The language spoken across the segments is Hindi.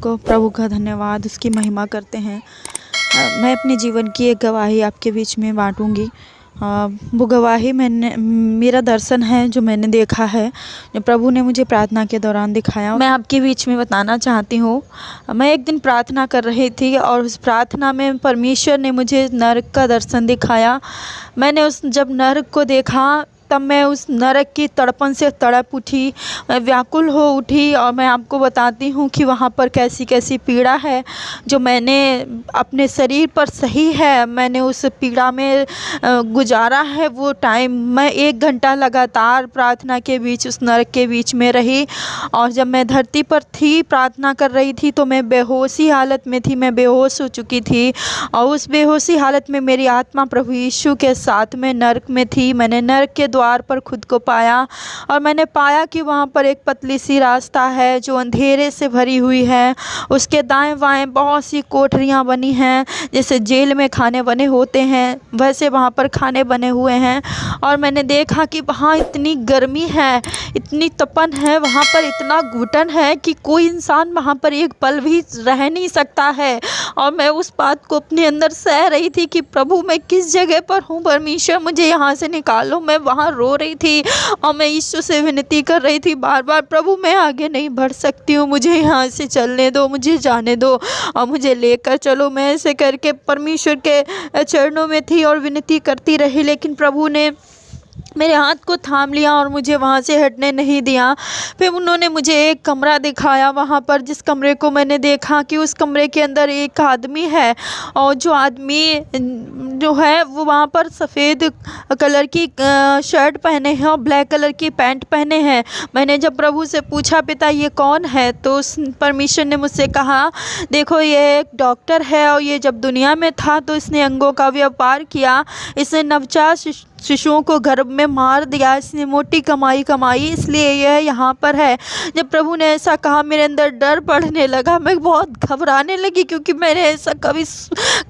को प्रभु का धन्यवाद, उसकी महिमा करते हैं। मैं अपने जीवन की एक गवाही आपके बीच में बांटूंगी। वो गवाही मेरा दर्शन है जो मैंने देखा है, जो प्रभु ने मुझे प्रार्थना के दौरान दिखाया। मैं आपके बीच में बताना चाहती हूँ। मैं एक दिन प्रार्थना कर रही थी और उस प्रार्थना में परमेश्वर ने मुझे नरक का दर्शन दिखाया। मैंने जब नरक को देखा तब मैं उस नरक की तड़पन से तड़प उठी, मैं व्याकुल हो उठी। और मैं आपको बताती हूँ कि वहाँ पर कैसी कैसी पीड़ा है जो मैंने अपने शरीर पर सही है। मैंने उस पीड़ा में गुजारा है वो टाइम। मैं 1 घंटा लगातार प्रार्थना के बीच उस नरक के बीच में रही। और जब मैं धरती पर थी, प्रार्थना कर रही थी, तो मैं बेहोशी हालत में थी, मैं बेहोश हो चुकी थी। और उस बेहोशी हालत में मेरी आत्मा प्रभु यीशु के साथ में नरक में थी। मैंने नरक के द्वार पर खुद को पाया और मैंने पाया कि वहाँ पर एक पतली सी रास्ता है जो अंधेरे से भरी हुई है। उसके दाएं बाएं बहुत सी कोठरियाँ बनी हैं, जैसे जेल में खाने बने होते हैं वैसे वहाँ पर खाने बने हुए हैं। और मैंने देखा कि वहाँ इतनी गर्मी है, इतनी तपन है, वहाँ पर इतना घुटन है कि कोई इंसान वहाँ पर एक पल भी रह नहीं सकता है। और मैं उस बात को अपने अंदर सह रही थी कि प्रभु मैं किस जगह पर हूँ, परमेश्वर मुझे यहाँ से निकालो। मैं वहाँ रो रही थी और मैं यीशु से विनती कर रही थी बार बार, प्रभु मैं आगे नहीं बढ़ सकती हूँ, मुझे यहाँ से चलने दो, मुझे जाने दो और मुझे लेकर चलो। मैं ऐसे करके परमेश्वर के चरणों में थी और विनती करती रही, लेकिन प्रभु ने मेरे हाथ को थाम लिया और मुझे वहाँ से हटने नहीं दिया। फिर उन्होंने मुझे एक कमरा दिखाया वहाँ पर, जिस कमरे को मैंने देखा कि उस कमरे के अंदर एक आदमी है और जो आदमी जो है वो वहाँ पर सफ़ेद कलर की शर्ट पहने हैं और ब्लैक कलर की पैंट पहने हैं। मैंने जब प्रभु से पूछा पिता ये कौन है, तो उस परमेश्वर ने मुझसे कहा देखो ये एक डॉक्टर है और ये जब दुनिया में था तो इसने अंगों का व्यापार किया, इसने नवजात शिशुओं को गर्भ में मार दिया, इसने मोटी कमाई कमाई, इसलिए यह यहाँ पर है। जब प्रभु ने ऐसा कहा मेरे अंदर डर बढ़ने लगा, मैं बहुत घबराने लगी क्योंकि मैंने ऐसा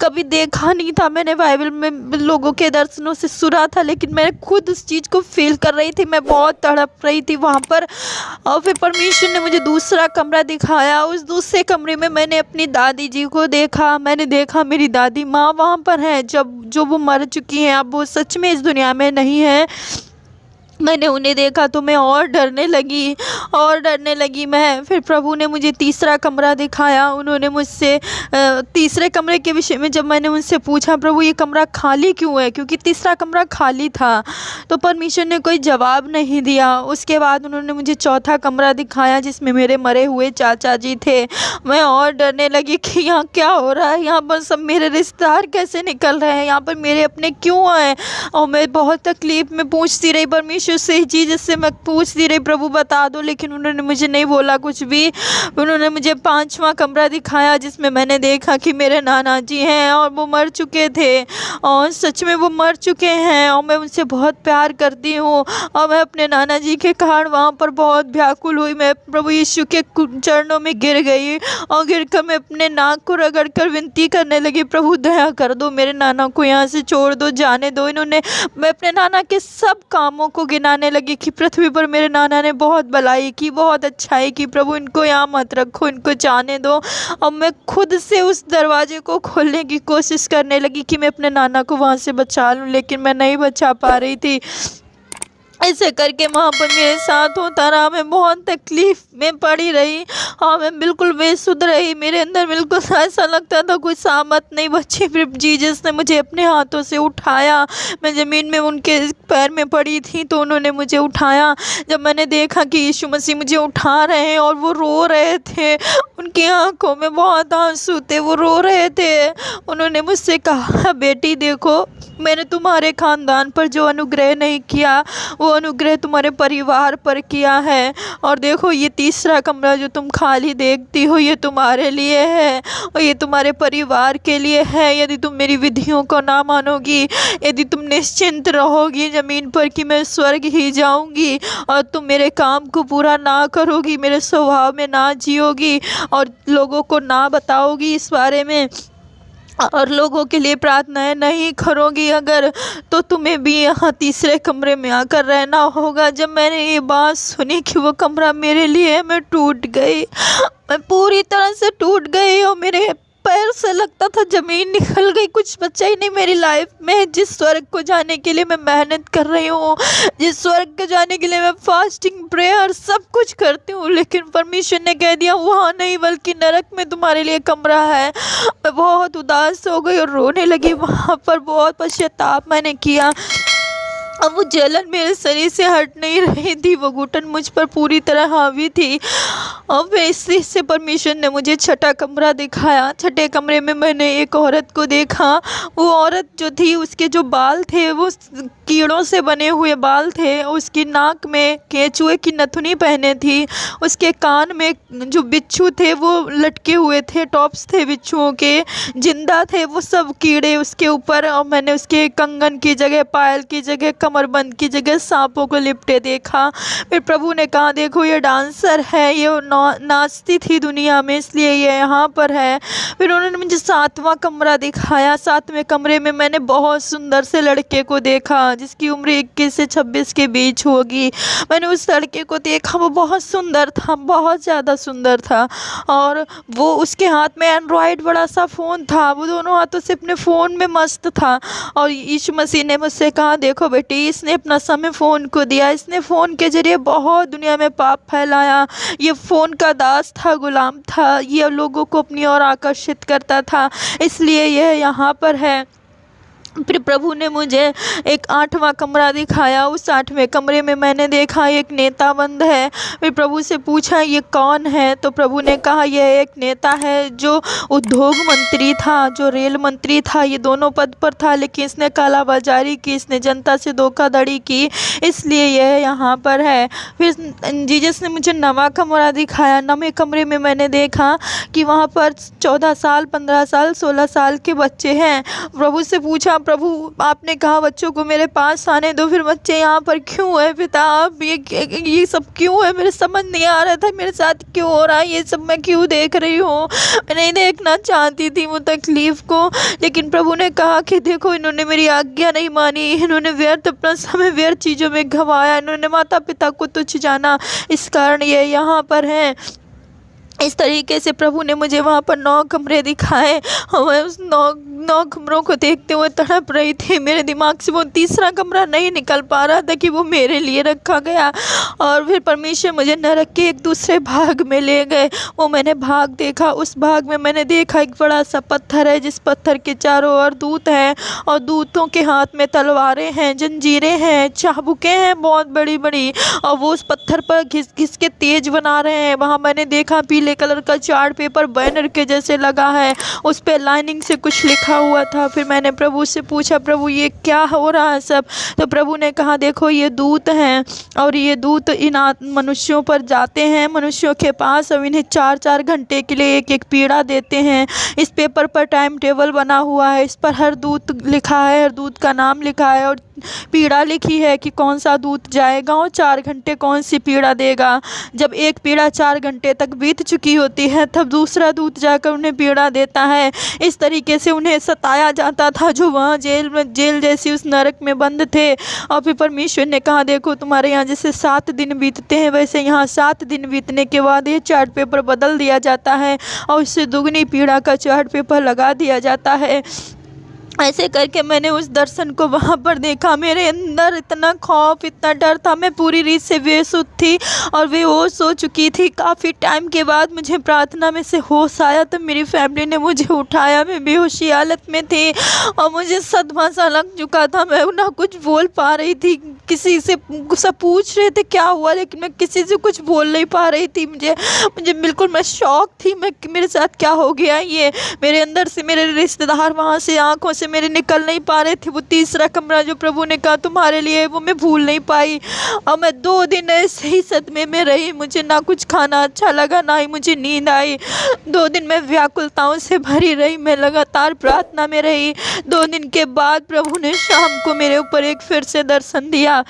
कभी देखा नहीं था। मैंने बाइबल में लोगों के दर्शनों से सुना था, लेकिन मैं खुद उस चीज़ को फील कर रही थी। मैं बहुत तड़प रही थी वहाँ पर। और फिर परमेश्वर ने मुझे दूसरा कमरा दिखाया। उस दूसरे कमरे में मैंने अपनी दादी जी को देखा। मैंने देखा मेरी दादी माँ वहाँ पर है, जो वो मर चुकी हैं, अब वो सच में इस दुनिया में नहीं है। मैंने उन्हें देखा तो मैं और डरने लगी मैं। फिर प्रभु ने मुझे तीसरा कमरा दिखाया। उन्होंने मुझसे तीसरे कमरे के विषय में जब मैंने उनसे पूछा प्रभु ये कमरा खाली क्यों है, क्योंकि तीसरा कमरा खाली था, तो परमेश्वर ने कोई जवाब नहीं दिया। उसके बाद उन्होंने मुझे चौथा कमरा दिखाया जिसमें मेरे मरे हुए चाचा जी थे। मैं और डरने लगी कि यहाँ क्या हो रहा है, यहाँ पर सब मेरे रिश्तेदार कैसे निकल रहे हैं, यहाँ पर मेरे अपने क्यों आए। और मैं बहुत तकलीफ़ में पूछती रही परमेश्वर से ही चीज़, जिससे मैं पूछती रही प्रभु बता दो, लेकिन उन्होंने मुझे नहीं बोला कुछ भी। उन्होंने मुझे 5वां कमरा दिखाया जिसमें मैंने देखा कि मेरे नाना जी हैं और वो मर चुके थे और सच में वो मर चुके हैं और मैं उनसे बहुत प्यार करती हूँ। और मैं अपने नाना जी के कारण वहाँ पर बहुत व्याकुल हुई। मैं प्रभु यीशु के चरणों में गिर गई और गिर कर मैं अपने नाक को रगड़ कर विनती करने लगी प्रभु दया कर दो, मेरे नाना को यहाँ से छोड़ दो, जाने दो। मैं अपने नाना के सब कामों को गिनाने लगी कि पृथ्वी पर मेरे नाना ने बहुत भलाई की, बहुत अच्छाई की, प्रभु इनको यहाँ मत रखो, इनको जाने दो। और मैं खुद से उस दरवाजे को खोलने की कोशिश करने लगी कि मैं अपने नाना को वहाँ से बचा लूँ, लेकिन मैं नहीं बचा पा रही थी। ऐसे करके वहाँ पर मेरे साथ होता रहा। मैं बहुत तकलीफ़ में पड़ी रही और मैं बिल्कुल बेसुध रही। मेरे अंदर बिल्कुल ऐसा लगता था कोई सामत नहीं बची। फिर जीसस ने मुझे अपने हाथों से उठाया। मैं ज़मीन में उनके पैर में पड़ी थी तो उन्होंने मुझे उठाया। जब मैंने देखा कि यीशु मसीह मुझे उठा रहे हैं और वो रो रहे थे, उनकी आंखों में बहुत आंसू थे, वो रो रहे थे। उन्होंने मुझसे कहा बेटी देखो, मैंने तुम्हारे ख़ानदान पर जो अनुग्रह नहीं किया वो अनुग्रह तुम्हारे परिवार पर किया है। और देखो ये तीसरा कमरा जो तुम खाली देखती हो ये तुम्हारे लिए है और ये तुम्हारे परिवार के लिए है। यदि तुम मेरी विधियों को ना मानोगी, यदि तुम निश्चिंत रहोगी ज़मीन पर कि मैं स्वर्ग ही जाऊंगी, और तुम मेरे काम को पूरा ना करोगी, मेरे स्वभाव में ना जियोगी और लोगों को ना बताओगी इस बारे में, और लोगों के लिए प्रार्थनाएं नहीं करोगी अगर, तो तुम्हें भी यहाँ तीसरे कमरे में आकर रहना होगा। जब मैंने ये बात सुनी कि वो कमरा मेरे लिए है, मैं टूट गई मैं पूरी तरह से टूट गई और मेरे पैर से लगता था ज़मीन निकल गई, कुछ बचा ही नहीं मेरी लाइफ में। जिस स्वर्ग को जाने के लिए मैं मेहनत कर रही हूँ, जिस स्वर्ग को जाने के लिए मैं फास्टिंग प्रेयर सब कुछ करती हूँ, लेकिन परमेश्वर ने कह दिया वहाँ नहीं बल्कि नरक में तुम्हारे लिए कमरा है। मैं बहुत उदास हो गई और रोने लगी। वहाँ पर बहुत पश्चाताप मैंने किया। अब वो जलन मेरे शरीर से हट नहीं रही थी, वो घुटन मुझ पर पूरी तरह हावी थी। अब इसी से परमेश्वर ने मुझे छठा कमरा दिखाया। छठे कमरे में मैंने एक औरत को देखा। वो औरत जो थी उसके जो बाल थे वो कीड़ों से बने हुए बाल थे। उसकी नाक में केंचुए की नथुनी पहने थी। उसके कान में जो बिच्छू थे वो लटके हुए थे, टॉप्स थे बिच्छुओं के, जिंदा थे वो सब कीड़े उसके ऊपर। और मैंने उसके कंगन की जगह, पायल की जगह, कमरबंद की जगह सांपों को लिपटे देखा। फिर प्रभु ने कहा देखो ये डांसर है, ये नाचती थी दुनिया में इसलिए ये यहाँ पर है। फिर उन्होंने मुझे सातवां कमरा दिखाया। सातवें कमरे में मैंने बहुत सुंदर से लड़के को देखा जिसकी उम्र 21 से 26 के बीच होगी। मैंने उस लड़के को देखा, वो बहुत सुंदर था, बहुत ज़्यादा सुंदर था। और वो उसके हाथ में एंड्रॉयड बड़ा सा फ़ोन था, वो दोनों हाथों से अपने फ़ोन में मस्त था। और यीशु मसीह ने मुझसे कहा देखो बेटी, इसने अपना समय फ़ोन को दिया, इसने फ़ोन के ज़रिए बहुत दुनिया में पाप फैलाया। ये फ़ोन का दास था, गुलाम था, ये लोगों को अपनी ओर आकर्षित करता था, इसलिए यह यहाँ पर है। फिर प्रभु ने मुझे एक 8वां कमरा दिखाया। उस 8वें कमरे में मैंने देखा एक नेता बंद है। फिर प्रभु से पूछा ये कौन है, तो प्रभु ने कहा यह एक नेता है जो उद्योग मंत्री था, जो रेल मंत्री था, ये दोनों पद पर था, लेकिन इसने कालाबाजारी की, इसने जनता से धोखाधड़ी की, इसलिए यह यहाँ पर है। फिर जीसस ने मुझे 9वां कमरा दिखाया। 9वें कमरे में मैंने देखा कि वहाँ पर 14 साल, 15 साल, 16 साल के बच्चे हैं। प्रभु से पूछा प्रभु आपने कहा बच्चों को मेरे पास आने दो, फिर बच्चे यहाँ पर क्यों है पिता? आप ये सब क्यों है? मेरे समझ नहीं आ रहा था मेरे साथ क्यों हो रहा है ये सब, मैं क्यों देख रही हूँ? मैं नहीं देखना चाहती थी वो तकलीफ़ को, लेकिन प्रभु ने कहा कि देखो इन्होंने मेरी आज्ञा नहीं मानी, इन्होंने व्यर्थ अपना समय व्यर्थ चीज़ों में गंवाया, इन्होंने माता पिता को तुच्छ जाना, इस कारण ये यहाँ पर हैं। इस तरीके से प्रभु ने मुझे वहाँ पर 9 कमरे दिखाए और मैं उस 9 कमरों को देखते हुए तड़प रही थी। मेरे दिमाग से वो तीसरा कमरा नहीं निकल पा रहा था कि वो मेरे लिए रखा गया। और फिर परमेश्वर मुझे नरक के एक दूसरे भाग में ले गए। वो मैंने भाग देखा। उस भाग में मैंने देखा एक बड़ा सा पत्थर है जिस पत्थर के चारों ओर दूत हैं और दूतों के हाथ में तलवारें हैं, जंजीरें हैं, चाबुकें हैं बहुत बड़ी बड़ी, और वो उस पत्थर पर घिस घिस के तेज बना रहे हैं। वहाँ मैंने देखा पीले कलर का चार्ट पेपर बैनर के जैसे लगा है, उस पे लाइनिंग से कुछ लिखा हुआ था। फिर मैंने प्रभु से पूछा प्रभु ये क्या हो रहा है सब? तो प्रभु ने कहा देखो ये दूत हैं और ये दूत इन मनुष्यों पर जाते हैं, मनुष्यों के पास, और इन्हें 4-4 घंटे के लिए एक एक पीड़ा देते हैं। इस पेपर पर टाइम टेबल बना हुआ है, इस पर हर दूत लिखा है, हर दूत का नाम लिखा है और पीड़ा लिखी है कि कौन सा दूत जाएगा और 4 घंटे कौन सी पीड़ा देगा। जब एक पीड़ा 4 घंटे तक बीत चुकी होती है तब दूसरा दूत जाकर उन्हें पीड़ा देता है। इस तरीके से उन्हें सताया जाता था जो वहाँ जेल जैसी उस नरक में बंद थे। और फिर परमेश्वर ने कहा देखो तुम्हारे यहाँ जैसे 7 दिन बीतते हैं वैसे यहाँ 7 दिन बीतने के बाद ये चार्ट पेपर बदल दिया जाता है और उससे दुगनी पीड़ा का चार्ट पेपर लगा दिया जाता है। ऐसे करके मैंने उस दर्शन को वहाँ पर देखा। मेरे अंदर इतना खौफ, इतना डर था, मैं पूरी रीत से बेसुध थी और बेहोश हो चुकी थी। काफ़ी टाइम के बाद मुझे प्रार्थना में से होश आया तो मेरी फैमिली ने मुझे उठाया। मैं बेहोशी हालत में थी और मुझे सदमा सा लग चुका था। मैं ना कुछ बोल पा रही थी, किसी से सब पूछ रहे थे क्या हुआ, लेकिन मैं किसी से कुछ बोल नहीं पा रही थी। मुझे बिल्कुल मैं शॉक थी, मेरे साथ क्या हो गया ये। मेरे अंदर से मेरे रिश्तेदार वहाँ से आंखों से मेरे निकल नहीं पा रहे थे। वो तीसरा कमरा जो प्रभु ने कहा तुम्हारे लिए, वो मैं भूल नहीं पाई। और मैं 2 दिन ऐसे ही सदमे में रही। मुझे ना कुछ खाना अच्छा लगा, ना ही मुझे नींद आई। 2 दिन मैं व्याकुलताओं से भरी रही, मैं लगातार प्रार्थना में रही। 2 दिन के बाद प्रभु ने शाम को मेरे ऊपर एक फिर से दर्शन दिया।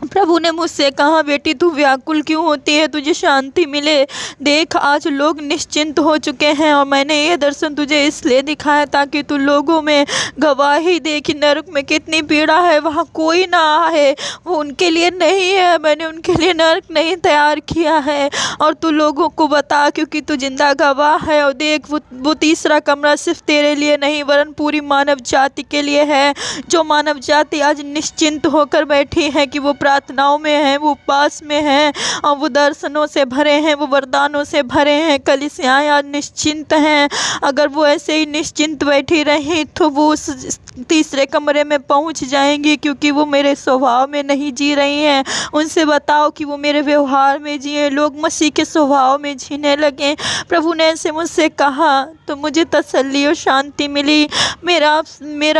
प्रभु ने मुझसे कहा, बेटी तू व्याकुल क्यों होती है, तुझे शांति मिले। देख आज लोग निश्चिंत हो चुके हैं और मैंने ये दर्शन तुझे इसलिए दिखाया ताकि तू लोगों में गवाही दे कि नरक में कितनी पीड़ा है, वहाँ कोई ना आए, वो उनके लिए नहीं है, मैंने उनके लिए नरक नहीं तैयार किया है। और तू लोगों को बता क्योंकि तू जिंदा गवाह है। और देख वो तीसरा कमरा सिर्फ तेरे लिए नहीं वरन पूरी मानव जाति के लिए है। जो मानव जाति आज निश्चिंत होकर बैठी है कि वो प्रार्थनाओं में है, वो उपवास में है और वो दर्शनों से भरे हैं, वो वरदानों से भरे हैं, कलीसियाएं आज निश्चिंत हैं। अगर वो ऐसे ही निश्चिंत बैठी रही तो वो उस तीसरे कमरे में पहुंच जाएंगी क्योंकि वो मेरे स्वभाव में नहीं जी रही हैं। उनसे बताओ कि वो मेरे व्यवहार में जिए, लोग मसीह के स्वभाव में जीने लगे। प्रभु ने ऐसे मुझसे कहा तो मुझे तसल्ली और शांति मिली। मेरा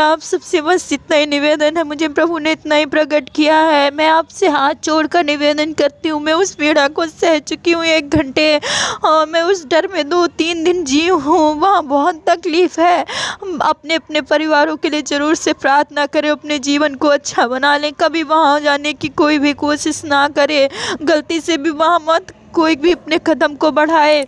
आप सबसे बस इतना ही निवेदन है, मुझे प्रभु ने इतना ही प्रकट किया है। मैं आपसे हाथ जोड़कर निवेदन करती हूँ, मैं उस पीड़ा को सह चुकी हूँ 1 घंटे और मैं उस डर में 2-3 दिन जी हूँ, वहाँ बहुत तकलीफ़ है। अपने अपने परिवारों के लिए ज़रूर से प्रार्थना करें, अपने जीवन को अच्छा बना लें, कभी वहाँ जाने की कोई भी कोशिश ना करें, गलती से भी वहाँ मत कोई भी अपने कदम को बढ़ाए।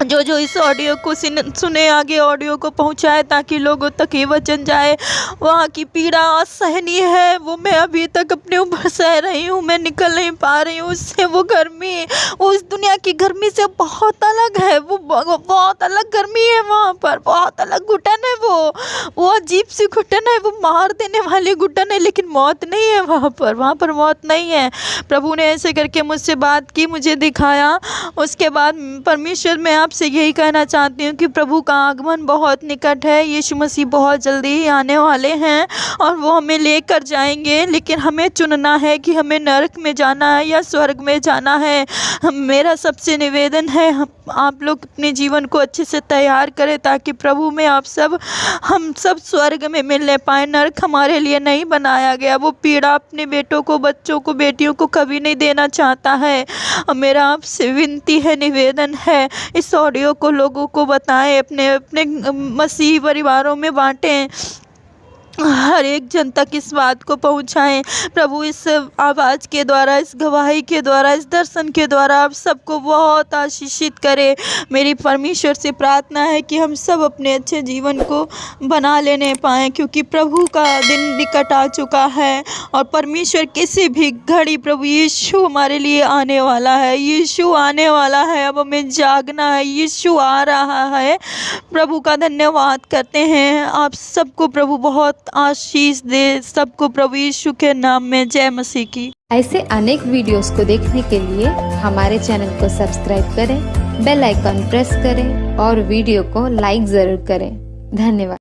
जो इस ऑडियो को सुने आगे ऑडियो को पहुंचाए ताकि लोगों तक ये वचन जाए। वहाँ की पीड़ा असहनीय है, वो मैं अभी तक अपने ऊपर सह रही हूँ, मैं निकल नहीं पा रही हूँ उससे। वो गर्मी उस दुनिया की गर्मी से बहुत अलग है, वो बहुत अलग गर्मी है, वहाँ पर बहुत अलग घुटन है, वो अजीब सी घुटन है, वो मार देने वाली घुटन है, लेकिन मौत नहीं है वहाँ पर मौत नहीं है। प्रभु ने ऐसे करके मुझसे बात की, मुझे दिखाया। उसके बाद परमेश्वर मैं आपसे यही कहना चाहती हूँ कि प्रभु का आगमन बहुत निकट है, यीशु मसीह बहुत जल्दी ही आने वाले हैं और वो हमें लेकर जाएंगे, लेकिन हमें चुनना है कि हमें नरक में जाना है या स्वर्ग में जाना है। मेरा सबसे निवेदन है आप लोग अपने जीवन को अच्छे से तैयार करें ताकि प्रभु में हम सब स्वर्ग में मिलने पाए। नरक हमारे लिए नहीं बनाया गया, वो पीड़ा अपने बेटों को, बच्चों को, बेटियों को कभी नहीं देना चाहता है। मेरा आपसे विनती है, निवेदन है, इस ऑडियो को लोगों को बताएं, अपने अपने मसीही परिवारों में बांटें, हर एक जन तक इस बात को पहुंचाएं। प्रभु इस आवाज़ के द्वारा, इस गवाही के द्वारा, इस दर्शन के द्वारा आप सबको बहुत आशीषित करे। मेरी परमेश्वर से प्रार्थना है कि हम सब अपने अच्छे जीवन को बना लेने पाएँ क्योंकि प्रभु का दिन निकट आ चुका है और परमेश्वर किसी भी घड़ी प्रभु यीशु हमारे लिए आने वाला है, यीशु आने वाला है। अब हमें जागना है, यीशु आ रहा है। प्रभु का धन्यवाद करते हैं। आप सबको प्रभु बहुत आशीष दे, सबको प्रभु यीशु के नाम में जय मसीह की। ऐसे अनेक वीडियोस को देखने के लिए हमारे चैनल को सब्सक्राइब करें, बेल आइकन प्रेस करें और वीडियो को लाइक जरूर करें। धन्यवाद।